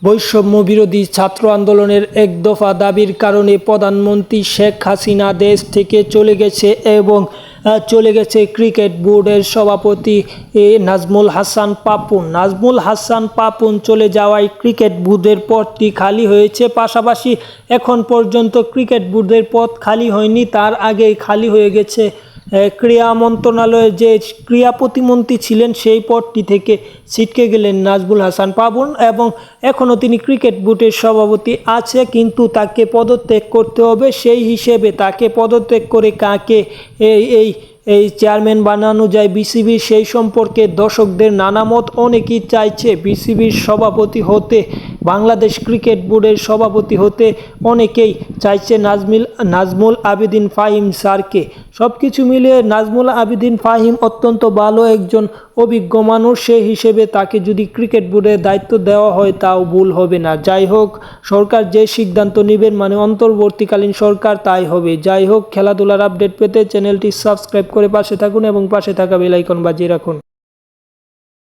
বৈষম্য বিরোধী ছাত্র আন্দোলনের এক দফা দাবির কারণে প্রধানমন্ত্রী শেখ হাসিনা দেশ থেকে চলে গেছে এবং চলে গেছে ক্রিকেট বোর্ডের সভাপতি নাজমুল হাসান পাপন চলে যাওয়ায় ক্রিকেট বোর্ডের পদটি খালি হয়েছে। পাশাপাশি এখন পর্যন্ত ক্রিকেট বোর্ডের পদ খালি হয়নি, তার আগেই খালি হয়ে গেছে ক্রীড়া মন্ত্রণালয়ে যে ক্রীড়া প্রতিমন্ত্রী ছিলেন সেই পদটি থেকে ছিটকে গেলেন নাজমুল হাসান পাপন এবং এখনও তিনি ক্রিকেট বোর্ডের সভাপতি আছে, কিন্তু তাকে পদত্যাগ করতে হবে। সেই হিসেবে তাকে পদত্যাগ করে কাকে এই এই চেয়ারম্যান বানানো যায় বিসিবির, সেই সম্পর্কে দর্শকদের নানা মত। অনেকেই চাইছে বিসিবির সভাপতি হতে, বাংলাদেশ ক্রিকেট বোর্ডের সভাপতি হতে অনেকেই চাইছে নাজমুল আবেদিন ফাহিম স্যারকে। সব কিছু মিলিয়ে নাজমুল আবেদিন ফাহিম অত্যন্ত ভালো একজন অভিজ্ঞ মানুষ, সেই হিসেবে তাকে যদি ক্রিকেট বোর্ডের দায়িত্ব দেওয়া হয় তাও ভুল হবে না। যাই হোক, সরকার যে সিদ্ধান্ত নেবেন, মানে অন্তর্বর্তীকালীন সরকার, তাই হবে। যাই হোক, খেলাধুলার আপডেট পেতে চ্যানেলটি সাবস্ক্রাইব করে পাশে থাকুন এবং পাশে থাকা বেল আইকন বাজিয়ে রাখুন।